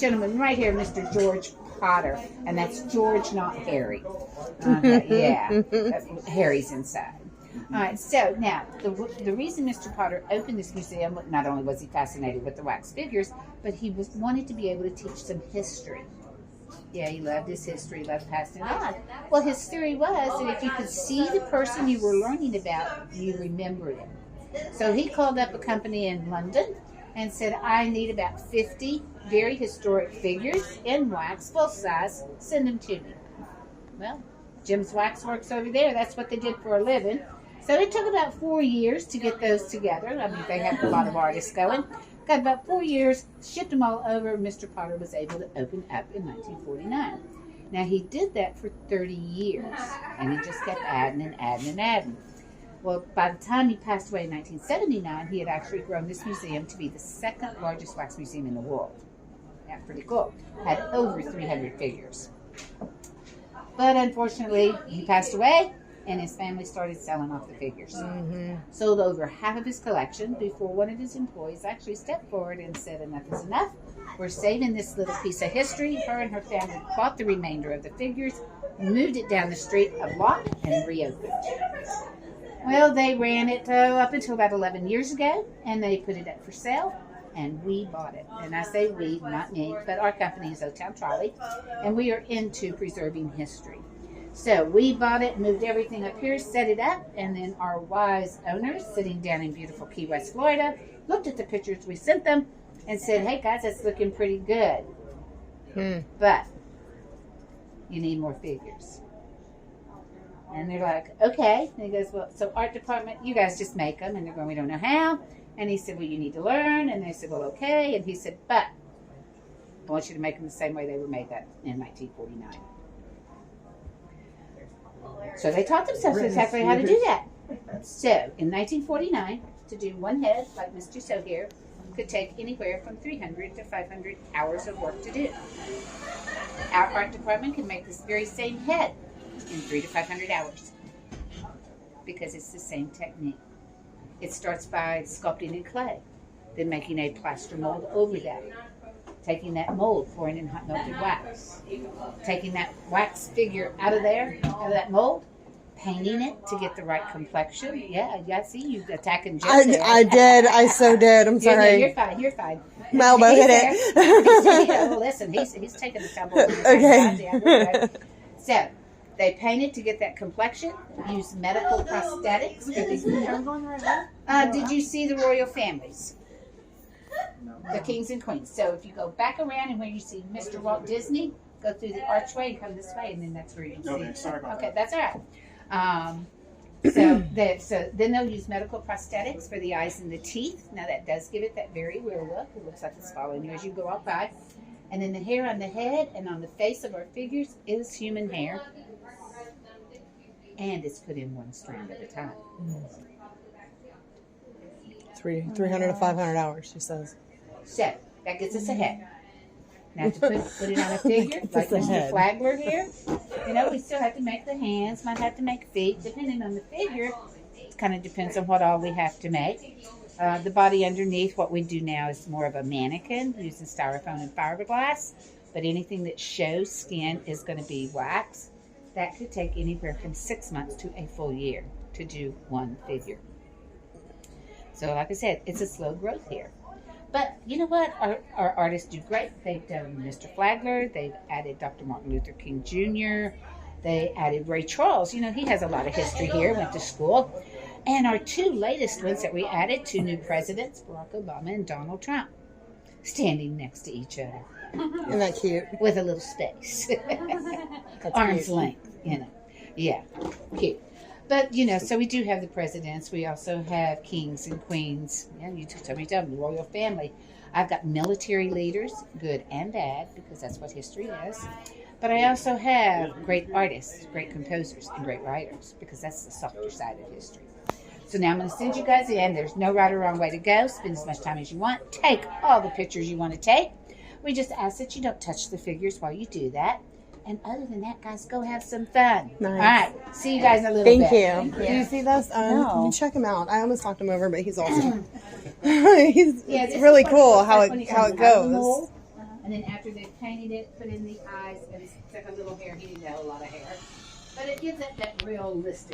gentleman right here, Mr. George Potter, and that's George, not Harry. Yeah, Harry's inside. All right, so now, the reason Mr. Potter opened this museum, not only was he fascinated with the wax figures, but he wanted to be able to teach some history. Yeah, he loved his history, loved passing it on. Well, his theory was that if you could see the person you were learning about, you remembered him. So he called up a company in London and said, I need about 50 very historic figures in wax, full size, send them to me. Well, Jim's Waxworks over there, that's what they did for a living. So it took about 4 years to get those together. I mean, they had a lot of artists going. Got about 4 years, shipped them all over. Mr. Potter was able to open up in 1949. Now, he did that for 30 years, and he just kept adding and adding and adding. Well, by the time he passed away in 1979, he had actually grown this museum to be the second largest wax museum in the world. That's pretty cool. Had over 300 figures. But unfortunately, he passed away, and his family started selling off the figures. Sold over half of his collection before one of his employees actually stepped forward and said, enough is enough. We're saving this little piece of history. Her and her family bought the remainder of the figures, moved it down the street a block, and reopened. Well, they ran it up until about 11 years ago, and they put it up for sale, and we bought it. And I say we, not me, but our company is O-Town Trolley, and we are into preserving history. So we bought it, moved everything up here, set it up, and then our wise owners sitting down in beautiful Key West, Florida, looked at the pictures we sent them and said, hey guys, that's looking pretty good. But you need more figures. And they're like, okay. And he goes, well, so art department, you guys just make them. And they're going, we don't know how. And he said, well, you need to learn. And they said, well, okay. And he said, but I want you to make them the same way they were made that in 1949. So they taught themselves exactly how to do that. So in 1949, to do one head, like Mr. So here, could take anywhere from 300 to 500 hours of work to do. Our art department can make this very same head in 300 to 500 hours because it's the same technique. It starts by sculpting in clay, then making a plaster mold over that. Taking that mold, pouring in hot melted wax. Taking that wax figure out of there, out of that mold, painting it to get the right complexion. Yeah, see, you attacking Joe there. I did. I so did. I'm sorry. You're fine. My elbow hit it. Well, listen, he's taking the tumble. Okay. So, they painted to get that complexion, use medical prosthetics. Did you see the royal families? The kings and queens. So if you go back around and where you see Mr. Walt Disney, go through the archway and come this way, and then that's where you'll see. Okay, sorry about Okay, that. that's all right. So then they'll use medical prosthetics for the eyes and the teeth. Now that does give it that very real look. It looks like it's following you as you go up by. And then the hair on the head and on the face of our figures is human hair. And it's put in one strand at a time. 300 to 500 hours, she says. So that gets us ahead. Now to put it on a figure, like Mr. Flagler here, we still have to make the hands, might have to make feet, depending on the figure. It kind of depends on what all we have to make. The body underneath, what we do now is more of a mannequin using styrofoam and fiberglass. But anything that shows skin is going to be wax. That could take anywhere from 6 months to a full year to do one figure. So like I said, it's a slow growth here. But you know what? Our artists do great. They've done Mr. Flagler. They've added Dr. Martin Luther King Jr. They added Ray Charles. He has a lot of history here, went to school. And our two latest ones that we added, two new presidents, Barack Obama and Donald Trump, standing next to each other. Isn't that cute? With a little space. Arm's length, Yeah, cute. But, so we do have the presidents. We also have kings and queens. Yeah, you told me, the royal family. I've got military leaders, good and bad, because that's what history is. But I also have great artists, great composers, and great writers, because that's the softer side of history. So now I'm going to send you guys in. There's no right or wrong way to go. Spend as much time as you want. Take all the pictures you want to take. We just ask that you don't touch the figures while you do that. And other than that, guys, go have some fun. Nice. All right. See you guys in a little Thank bit. you. Do you see those? No. You check him out. I almost knocked him over, but he's awesome. It's this really is cool what- how when it you come goes. out of the mold. And then after they've painted it, put in the eyes and stuck a little hair. He didn't have a lot of hair. But it gives it that realistic